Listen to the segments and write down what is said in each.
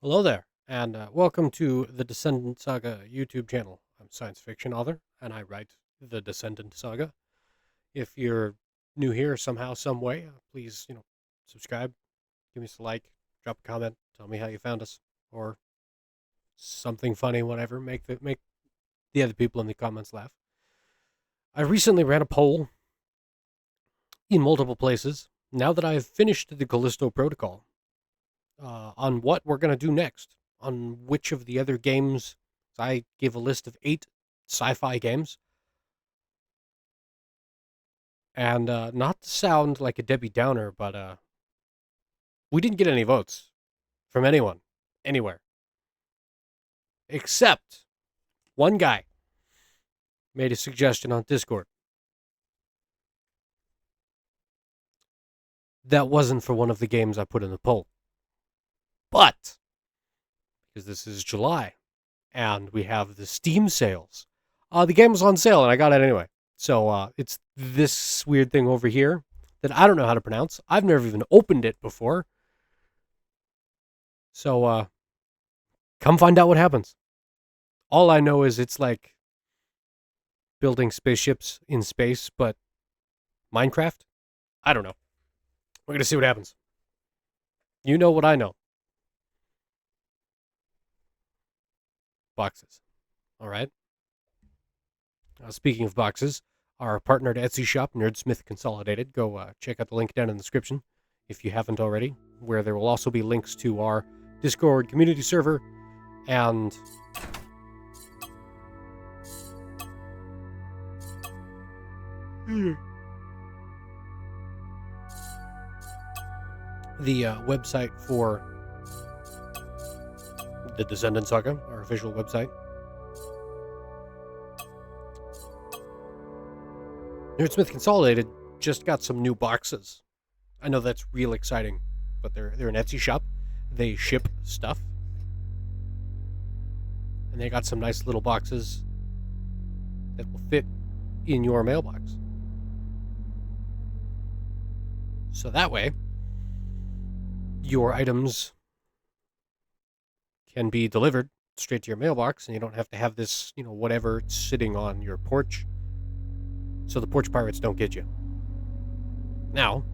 Hello there, and welcome to the Descendant Saga YouTube channel. I'm a science fiction author, and I write the Descendant Saga. If you're new here somehow, some way, please, subscribe, give us a like, drop a comment, tell me how you found us, or something funny, whatever. Make the other people in the comments laugh. I recently ran a poll in multiple places. Now that I've finished the Callisto Protocol, on what we're going to do next, on which of the other games. I gave a list of 8 sci-fi games. And not to sound like a Debbie Downer, but we didn't get any votes from anyone, anywhere. Except one guy made a suggestion on Discord. That wasn't for one of the games I put in the poll. But, because this is July, and we have the Steam sales, the game was on sale, and I got it anyway. So it's this weird thing over here that I don't know how to pronounce. I've never even opened it before. So come find out what happens. All I know is it's like building spaceships in space, but Minecraft? I don't know. We're going to see what happens. You know what I know. Boxes. All right. Speaking of boxes, our partnered Etsy shop, Nerdsmith Consolidated. Go check out the link down in the description if you haven't already, where there will also be links to our Discord community server and the website for the Descendant Saga, our official website. Nerdsmith Consolidated just got some new boxes. I know that's real exciting, but they're an Etsy shop. They ship stuff. And they got some nice little boxes that will fit in your mailbox. So that way, your items can be delivered straight to your mailbox, and you don't have to have this, whatever sitting on your porch, so the porch pirates don't get you. Now,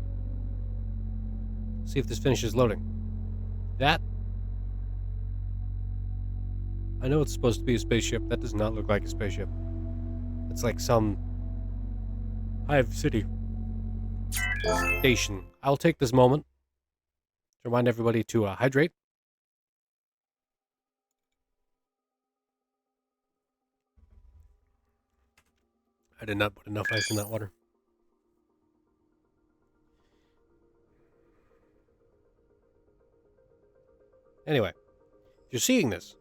see if this finishes loading. That, I know it's supposed to be a spaceship. That does not look like a spaceship. It's like some Hive City station. I'll take this moment to remind everybody to hydrate. I did not put enough ice in that water. Anyway, if you're seeing this,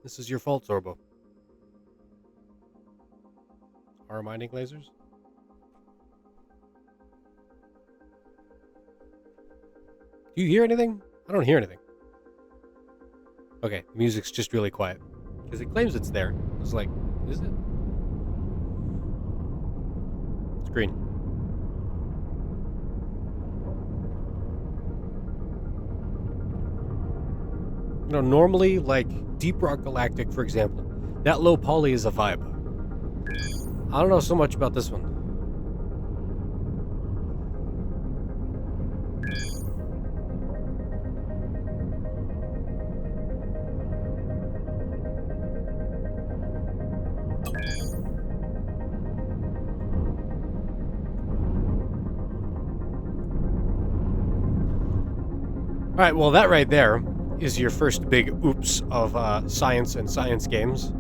this is your fault, Zorbo. Are mining lasers? Do you hear anything? I don't hear anything. Okay, the music's just really quiet. Because it claims it's there. It's like, is it? It's green. Normally, like Deep Rock Galactic, for example, that low poly is a vibe. I don't know so much about this one. All right, well, that right there is your first big oops of science and science games.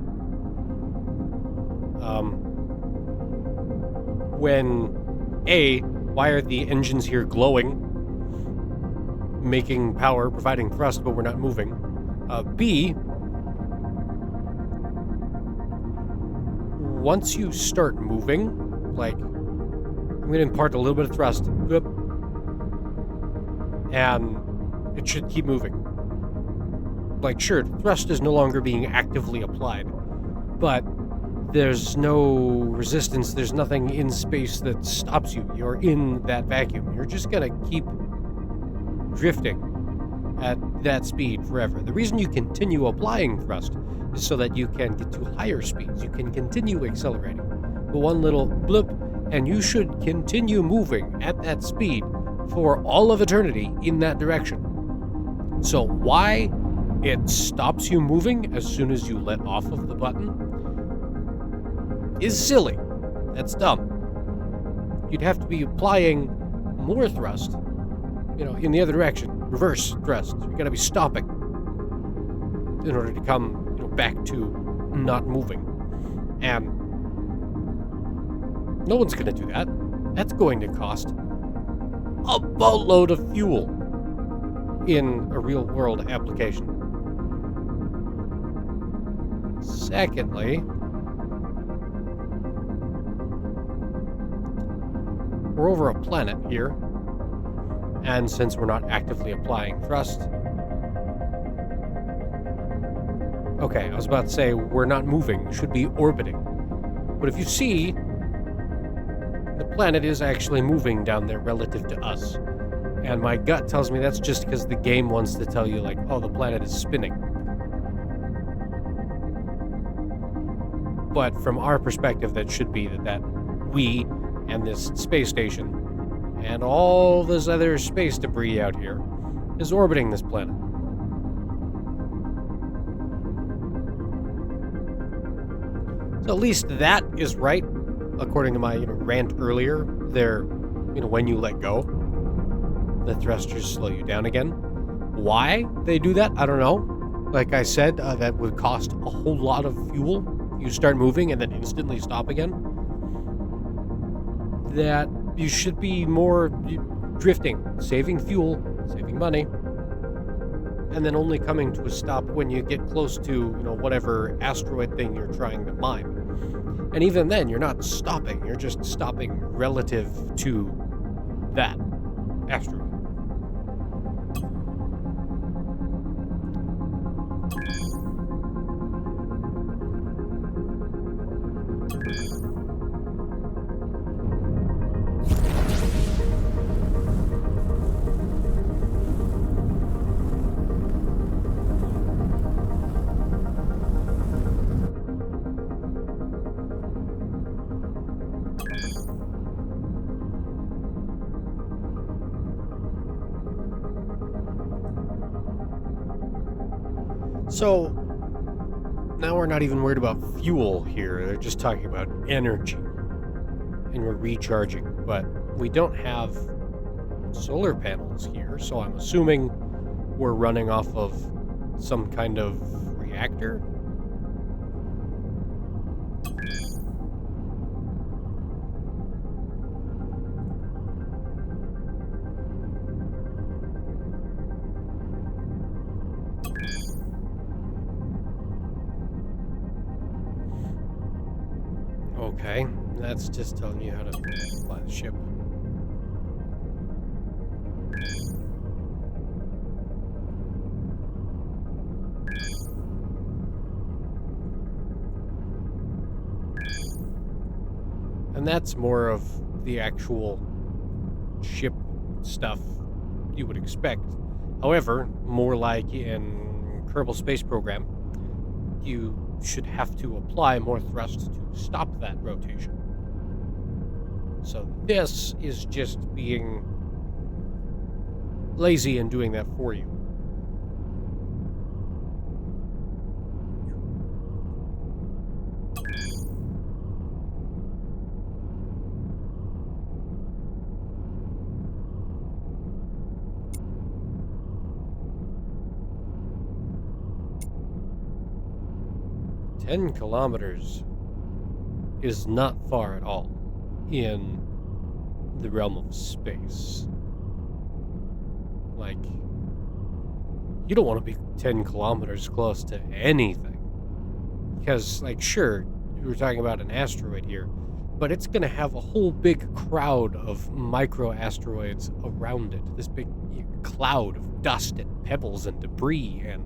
Why are the engines here glowing, making power, providing thrust, but we're not moving? B, once you start moving, like, I'm going to impart a little bit of thrust, and it should keep moving. Like, sure, thrust is no longer being actively applied, but there's no resistance, there's nothing in space that stops you. You're in that vacuum. You're just gonna keep drifting. at that speed forever. The reason you continue applying thrust is so that you can get to higher speeds. You can continue accelerating. But one little blip, and you should continue moving at that speed for all of eternity in that direction. So why it stops you moving as soon as you let off of the button is silly. That's dumb. You'd have to be applying more thrust, in the other direction, reverse thrust. You gotta be stopping in order to come, back to not moving. And no one's gonna do that. That's going to cost a boatload of fuel in a real world application. Secondly, we're over a planet here, and since we're not actively applying thrust... Okay, I was about to say we're not moving, we should be orbiting. But if you see, the planet is actually moving down there relative to us. And my gut tells me that's just because the game wants to tell you, like, oh, the planet is spinning. But from our perspective, that should be that we and this space station and all this other space debris out here is orbiting this planet. So at least that is right, according to my rant earlier. There, when you let go, the thrusters slow you down again. Why they do that, I don't know. Like I said, that would cost a whole lot of fuel. You start moving and then instantly stop again. That you should be more drifting, saving fuel, saving money, and then only coming to a stop when you get close to, whatever asteroid thing you're trying to mine. And even then, you're not stopping, you're just stopping relative to that asteroid. So, now we're not even worried about fuel here. They're just talking about energy. And we're recharging. But we don't have solar panels here, so I'm assuming we're running off of some kind of reactor. Okay, that's just telling you how to fly the ship. And that's more of the actual ship stuff you would expect. However, more like in Kerbal Space Program, you should have to apply more thrust to stop that rotation. So this is just being lazy and doing that for you. $10 is not far at all in the realm of space. Like, you don't want to be 10 kilometers close to anything. Because, like, sure, we're talking about an asteroid here, but it's going to have a whole big crowd of micro-asteroids around it. This big cloud of dust and pebbles and debris, and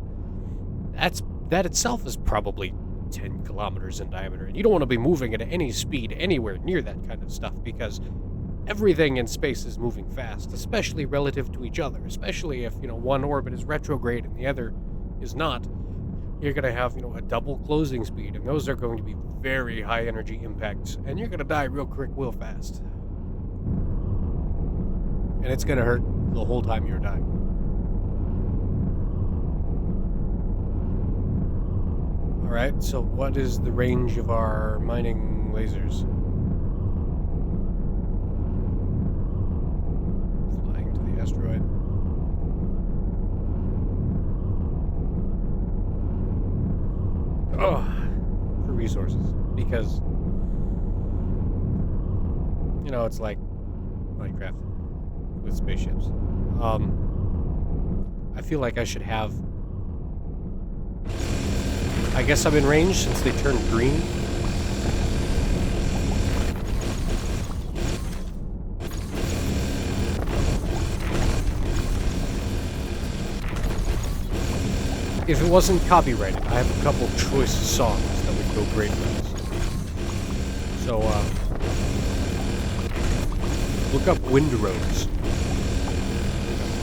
that itself is probably 10 kilometers in diameter, and you don't want to be moving at any speed anywhere near that kind of stuff, because everything in space is moving fast, especially relative to each other, especially if, one orbit is retrograde and the other is not. You're going to have, a double closing speed, and those are going to be very high energy impacts, and you're going to die real quick, real fast. And it's going to hurt the whole time you're dying. Alright, so what is the range of our mining lasers? Flying to the asteroid. Oh, for resources. Because, it's like Minecraft with spaceships. I feel like I should have... I guess I'm in range since they turned green. If it wasn't copyrighted, I have a couple choice songs that would go great with this. So, look up Wind Rose.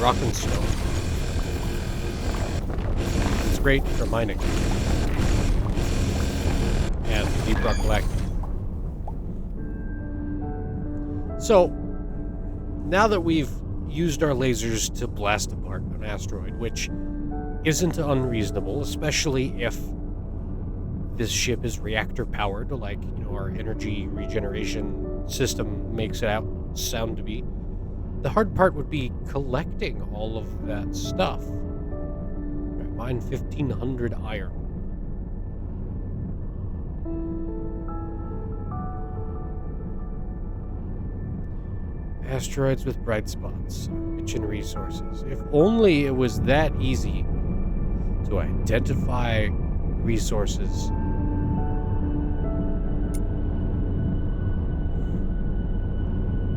Rock and Snow. It's great for mining. And Deep Rock Galactic. So, now that we've used our lasers to blast apart an asteroid, which isn't unreasonable, especially if this ship is reactor powered, like, our energy regeneration system makes it out sound to be. The hard part would be collecting all of that stuff. Right, mine 1500 iron. Asteroids with bright spots, rich in resources. If only it was that easy to identify resources.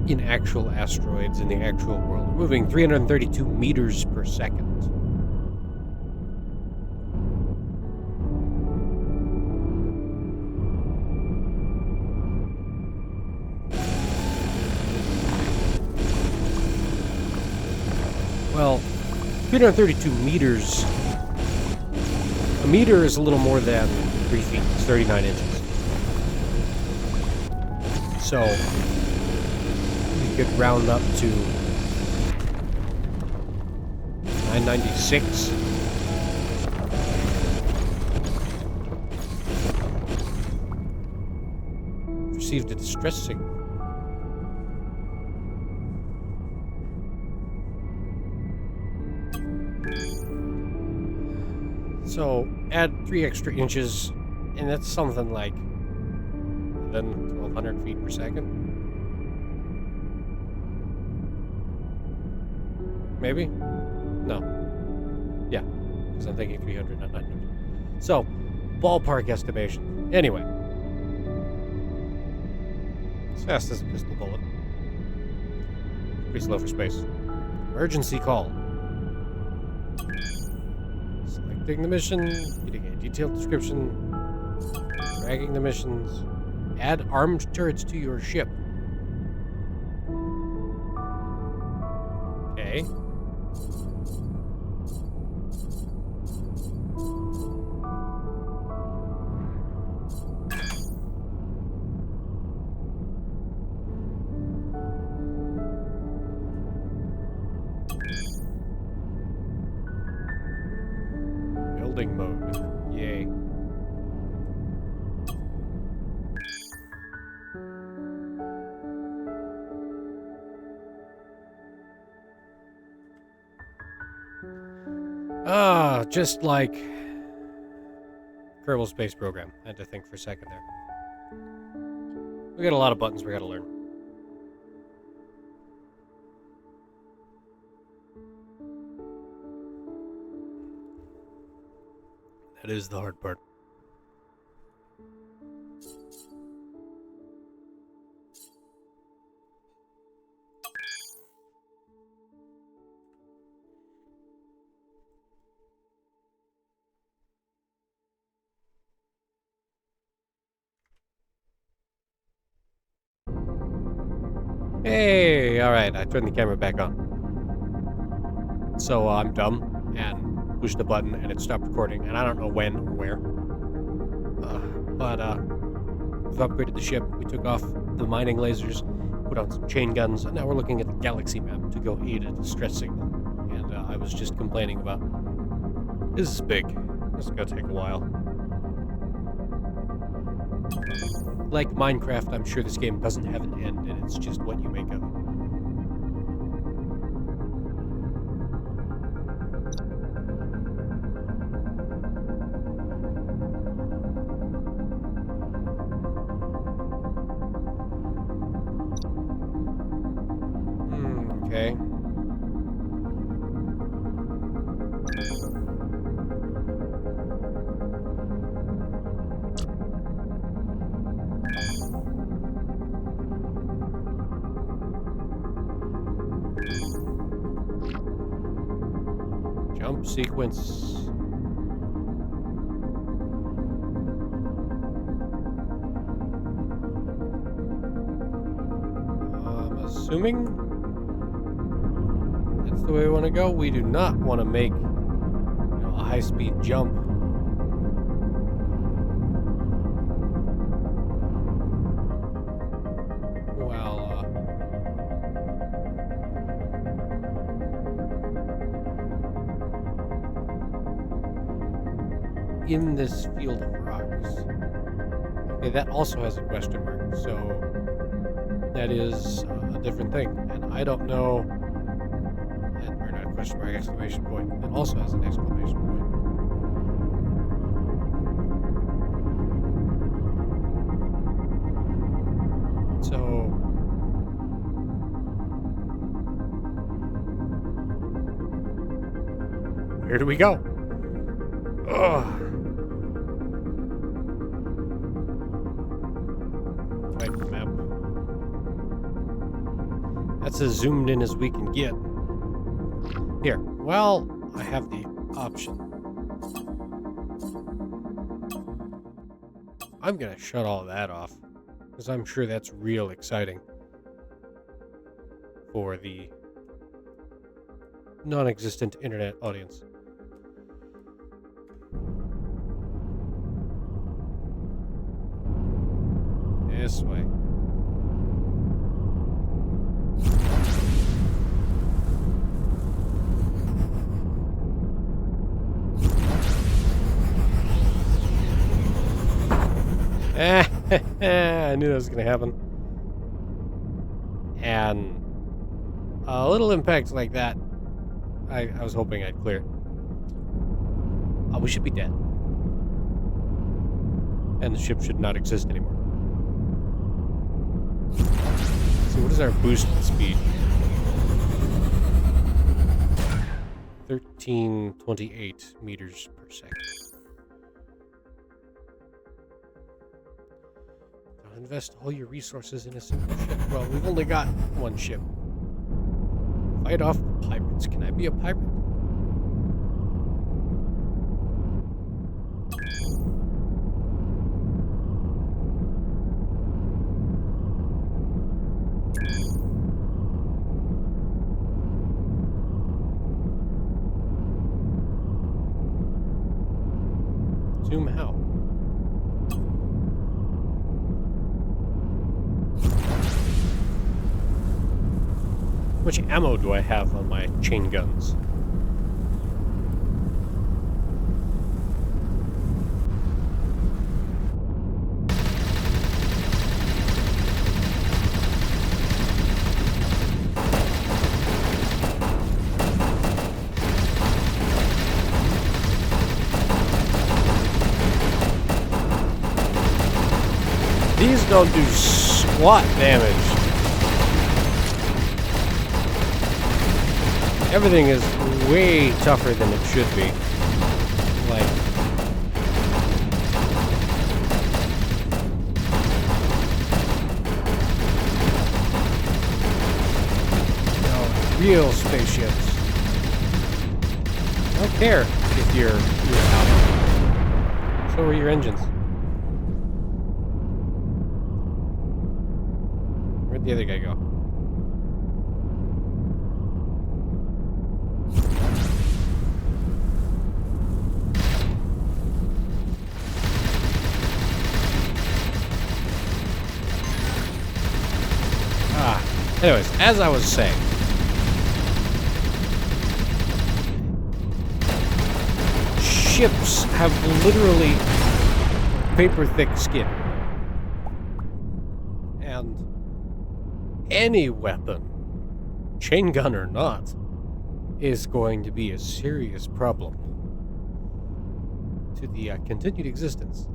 In actual asteroids in the actual world. We're moving 332 meters per second. Well, 332 meters. A meter is a little more than 3 feet. It's 39 inches. So, we could round up to 996. Received a distress signal. So, add 3 extra inches, and that's something like 1,200 feet per second. Maybe? No. Yeah, because I'm thinking 300, not 900. So, ballpark estimation. Anyway. As fast as a pistol bullet. Pretty slow for space. Emergency call. Selecting the mission, getting a detailed description, dragging the missions, add armed turrets to your ship. Okay. Building mode. Yay. Just like Kerbal Space Program. I had to think for a second there. We got a lot of buttons we gotta learn. That is the hard part. Hey, alright, I turned the camera back on. So I'm dumb and pushed a button and it stopped recording, and I don't know when or where. But we've upgraded the ship. We took off the mining lasers, put on some chain guns, and now we're looking at the galaxy map to go aid a distress signal. And I was just complaining about, this is big. This is gonna take a while. Like Minecraft, I'm sure this game doesn't have an end, and it's just what you make of it. Okay. Jump sequence. I'm assuming that's the way we want to go. We do not want to make a high-speed jump. Well, in this field of rocks. Okay, that also has a question mark, so that is a different thing. And I don't know, or not question mark, exclamation point. That also has an exclamation point. So, where do we go? Ugh. Right, map. That's as zoomed in as we can get. Here, well, I have the option. I'm gonna shut all that off, because I'm sure that's real exciting for the non-existent internet audience. This way. I knew that was going to happen. And a little impact like that, I was hoping I'd clear it. We should be dead. And the ship should not exist anymore. So what is our boost speed? 1328 meters per second. Don't invest all your resources in a single ship. Well, we've only got one ship. Fight off the pirates. Can I be a pirate? Zoom how? How much ammo do I have on my chain guns? These don't do squat damage. Everything is way tougher than it should be. Like, real spaceships. I don't care if you're out. So are your engines. Where'd the other guy go? Anyways, as I was saying, ships have literally paper-thick skin. And any weapon, chain gun or not, is going to be a serious problem to the continued existence.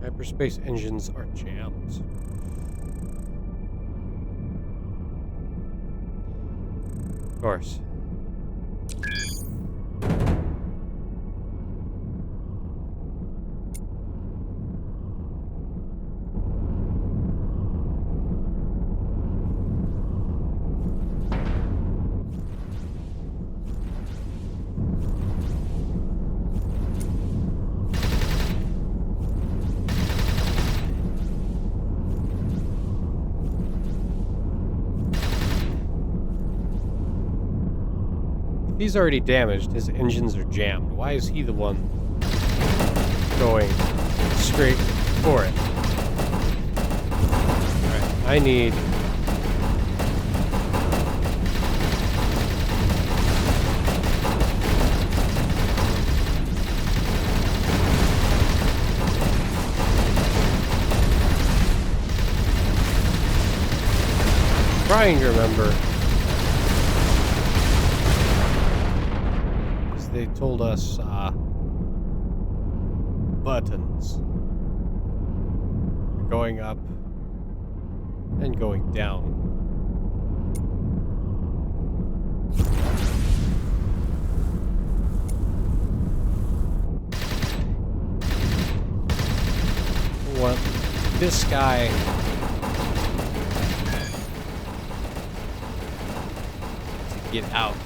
Hyperspace engines are jammed. Of course. He's already damaged. His engines are jammed. Why is he the one going straight for it? Alright, I need... trying to remember... they told us, buttons. Going up and going down. Want this guy to get out.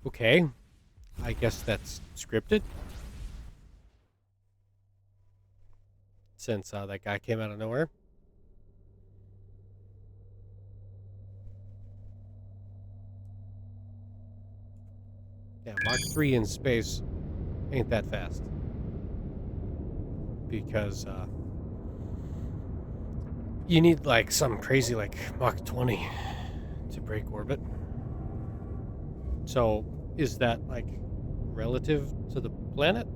Okay, I guess that's scripted. Since that guy came out of nowhere. Yeah, Mark 3 in space ain't that fast. Because, you need, like, some crazy, like, Mach 20 to break orbit. So, is that, like, relative to the planet?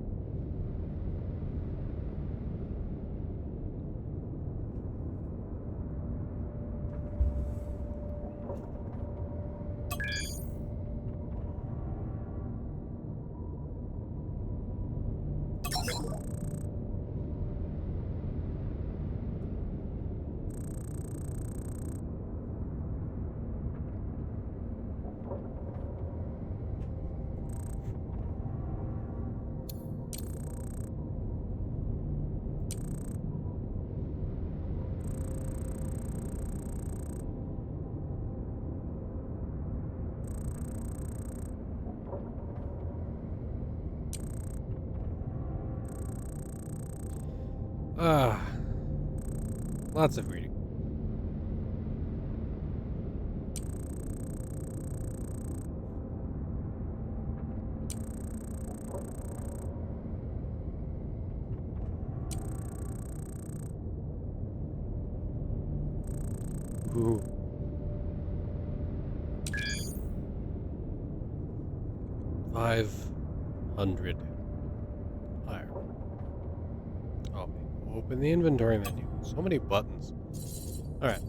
Lots of reading. Ooh. 500 higher. Oh, open the inventory menu. So many buttons. Alright.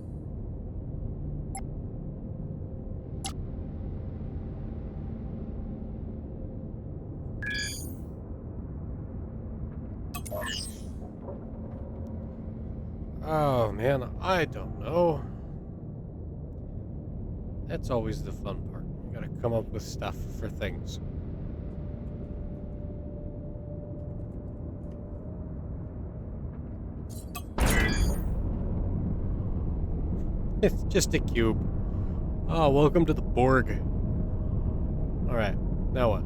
Oh man, I don't know. That's always the fun part. You gotta come up with stuff for things. It's just a cube. Oh, welcome to the Borg. Alright, now what?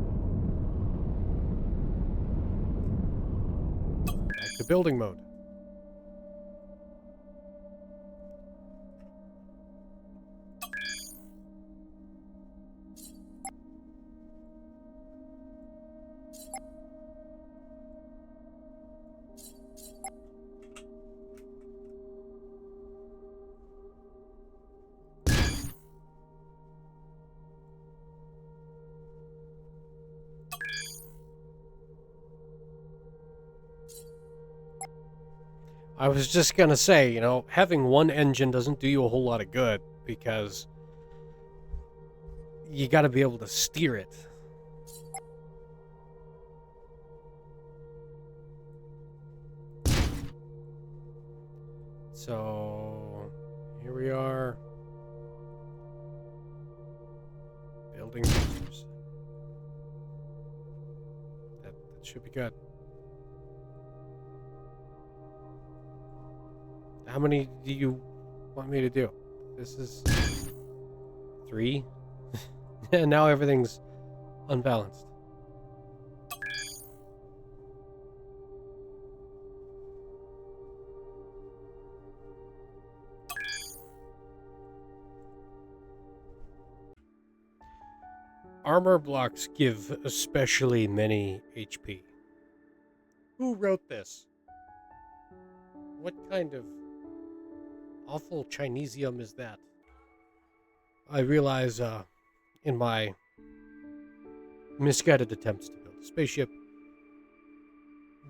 Back to building mode. I was just gonna say, you know, having one engine doesn't do you a whole lot of good because you gotta be able to steer it. So, here we are. Building features. That should be good. How many do you want me to do? This is 3. And now everything's unbalanced. Armor blocks give especially many HP. Who wrote this? What kind of awful Chinesium is that? I realize in my misguided attempts to build a spaceship,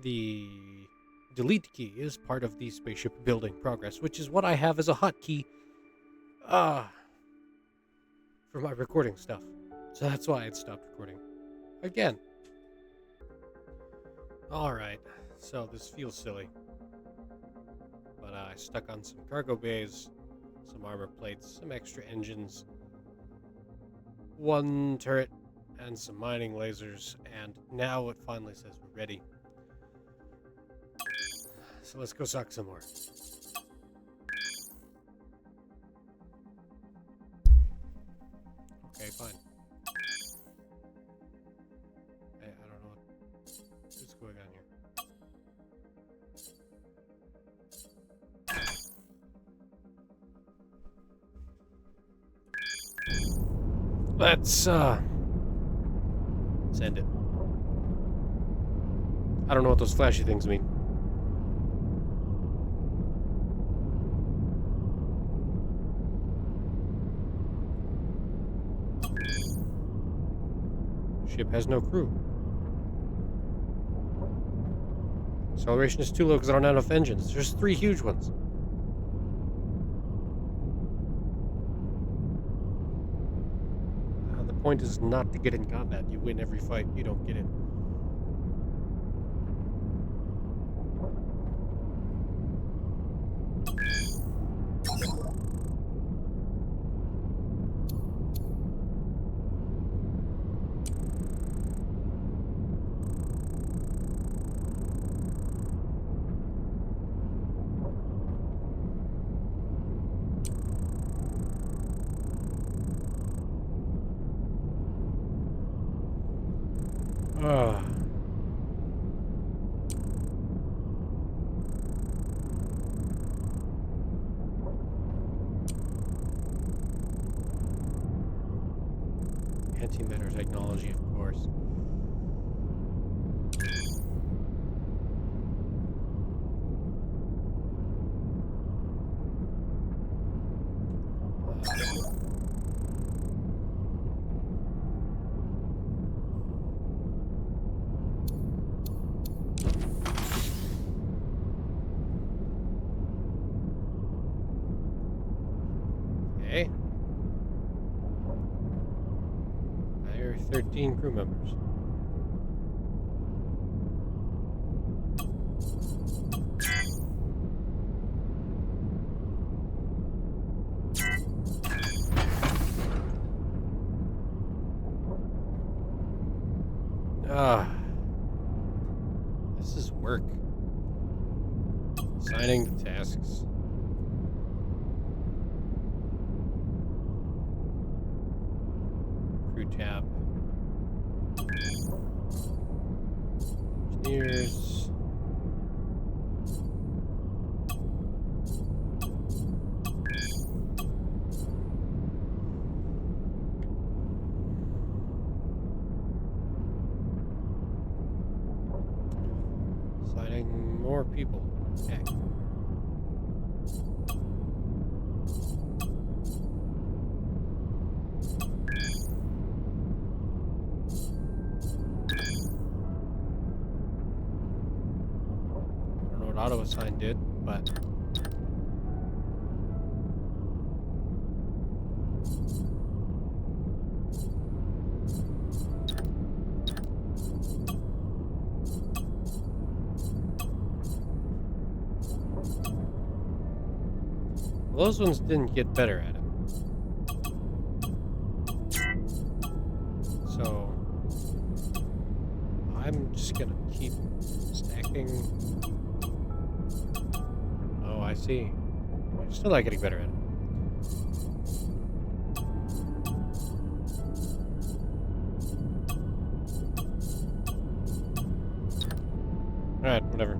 the delete key is part of the spaceship building progress, which is what I have as a hotkey for my recording stuff. So that's why it stopped recording again. Alright, so this feels silly. But I stuck on some cargo bays, some armor plates, some extra engines, 1 turret, and some mining lasers, and now it finally says we're ready. So let's go suck some more. Okay, fine. I don't know what's going on here. Let's send it. I don't know what those flashy things mean. Ship has no crew. Acceleration is too low because I don't have enough engines. There's 3 huge ones. The point is not to get in combat. You win every fight. You don't get in. Antimatter technology, of course. Okay. There are 13 crew members. This is work. Assigning tasks. Crew tab. Engineers. Assigning more people. Okay. auto-assign did, but... Well, those ones didn't get better at it. So... I'm just gonna keep stacking... Oh, I see. You're still not getting better at it. Alright, whatever.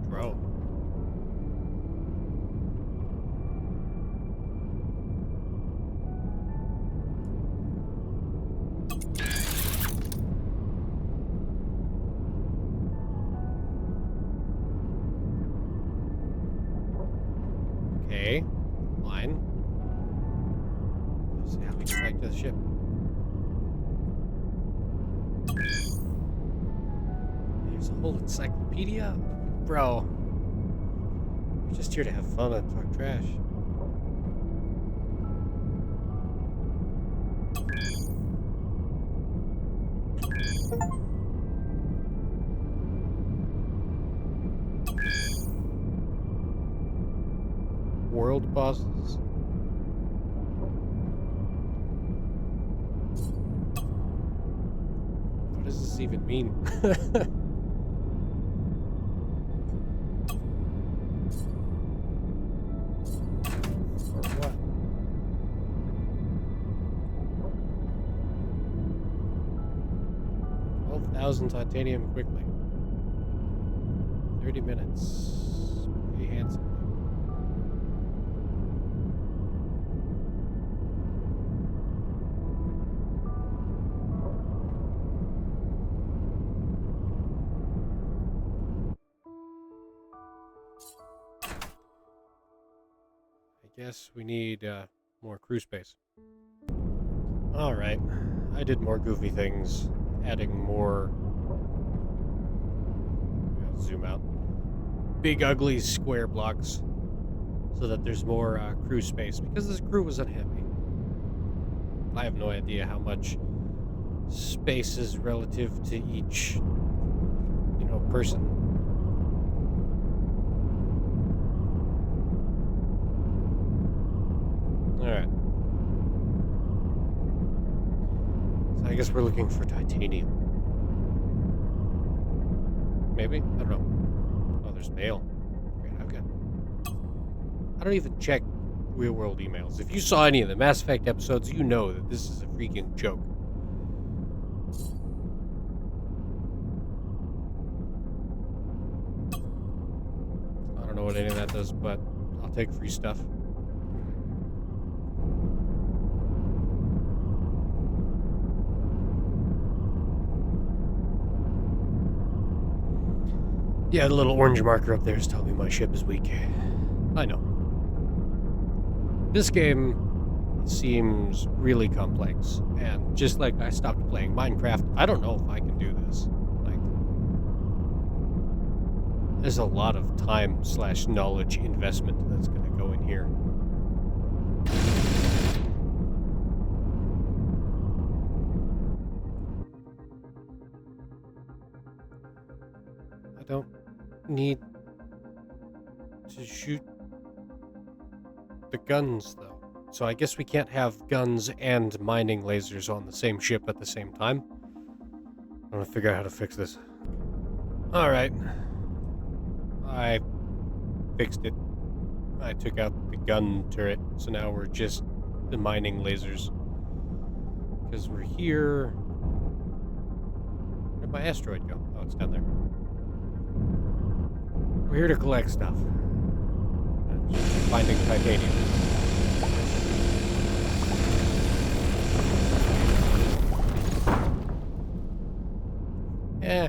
Drone. Okay. Line. Let's see how we get back to the ship. There's a whole encyclopedia? Bro. We're just here to have fun and talk trash. World bosses. What does this even mean? Or what? 12,000 titanium quickly. 30 minutes. Pretty handsome. I guess we need more crew space. Alright, I did more goofy things, adding more... I'll zoom out. Big ugly square blocks, so that there's more crew space, because this crew was unhappy. I have no idea how much space is relative to each, person. Alright. So I guess we're looking for titanium. Maybe? I don't know. Oh, there's mail. Great, okay. I don't even check real world emails. If you saw any of the Mass Effect episodes, you know that this is a freaking joke. I don't know what any of that does, but I'll take free stuff. Yeah, the little orange marker up there is telling me my ship is weak. I know. This game seems really complex, and just like I stopped playing Minecraft, I don't know if I can do this. Like, there's a lot of time/knowledge investment that's going to go in here. I don't need to shoot the guns, though. So I guess we can't have guns and mining lasers on the same ship at the same time. I'm gonna figure out how to fix this. Alright. I fixed it. I took out the gun turret, so now we're just the mining lasers. Because we're here... Where'd my asteroid go? Oh, it's down there. We're here to collect stuff. Finding titanium. Eh.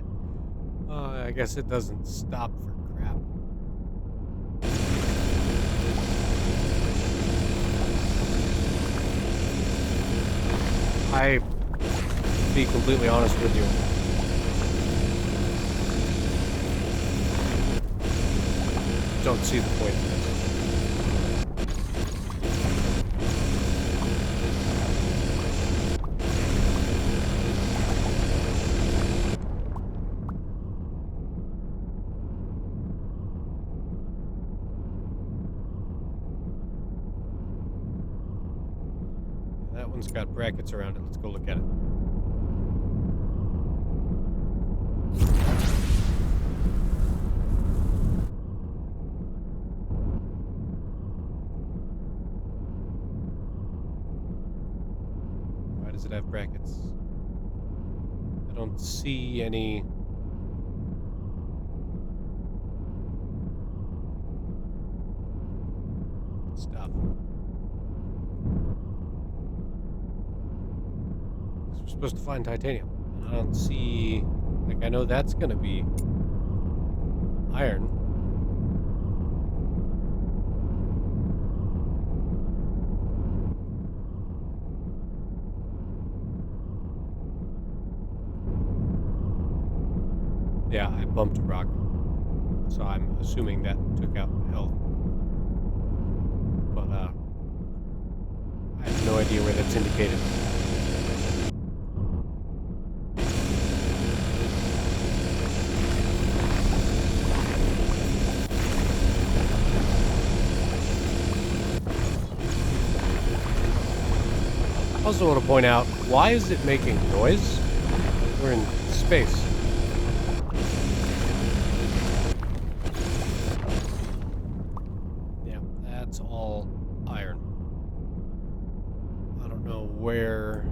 I guess it doesn't stop for crap. I be completely honest with you. Don't see the point in this. That one's got brackets around it. Let's go look at it. Why does it have brackets? I don't see any... stuff. We're supposed to find titanium. And I don't see... like, I know that's gonna be iron. Yeah, I bumped a rock. So I'm assuming that took out health. But, I have no idea where that's indicated. I also want to point out, why is it making noise? We're in space. Yeah, that's all iron. I don't know where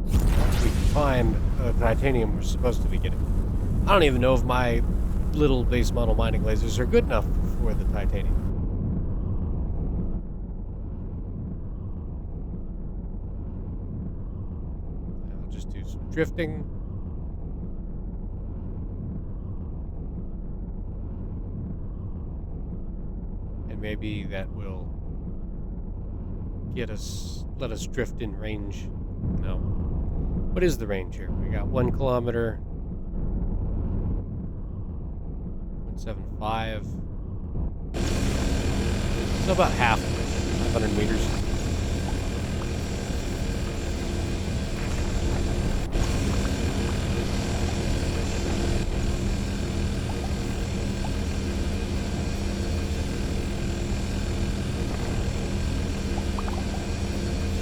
we can find titanium we're supposed to be getting. I don't even know if my little base model mining lasers are good enough for the titanium. I'll just do some drifting. And maybe that will let us drift in range. No. What is the range here? We got 1 kilometer. 0.75. So about half. 500 meters.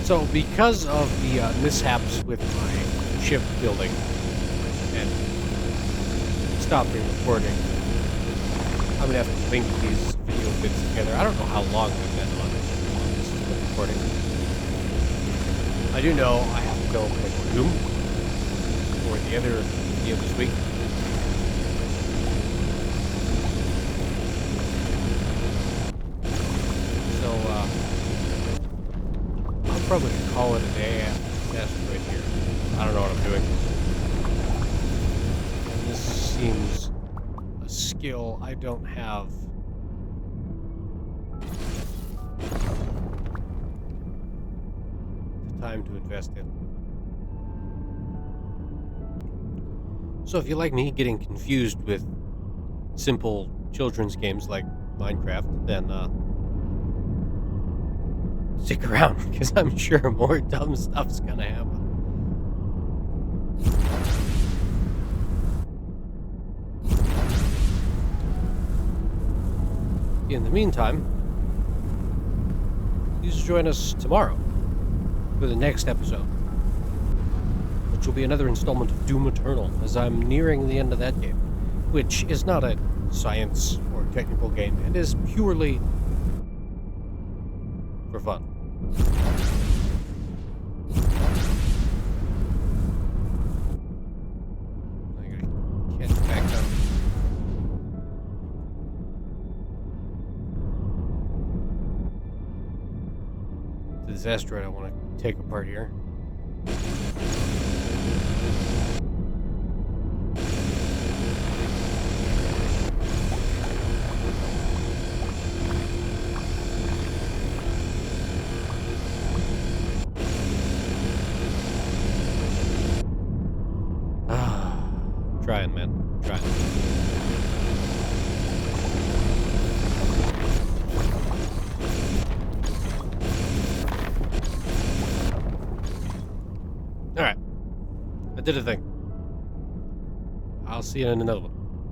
So, because of the mishaps with my ship building and stopping recording, I'm gonna have to link these video bits together. I don't know how long I've been on this recording. I do know I have to go play Doom for the other video this week. So, I'm probably gonna call it a day after this asteroid here. I don't know what I'm doing. And this seems a skill I don't have. The time to invest in. So if you like me getting confused with simple children's games like Minecraft, then stick around, because I'm sure more dumb stuff's gonna happen. In the meantime, please join us tomorrow for the next episode, which will be another installment of Doom Eternal, as I'm nearing the end of that game, which is not a science or technical game. It is purely for fun. I gotta catch back up. To this asteroid I want to take apart here. did a thing. I'll see you in another one.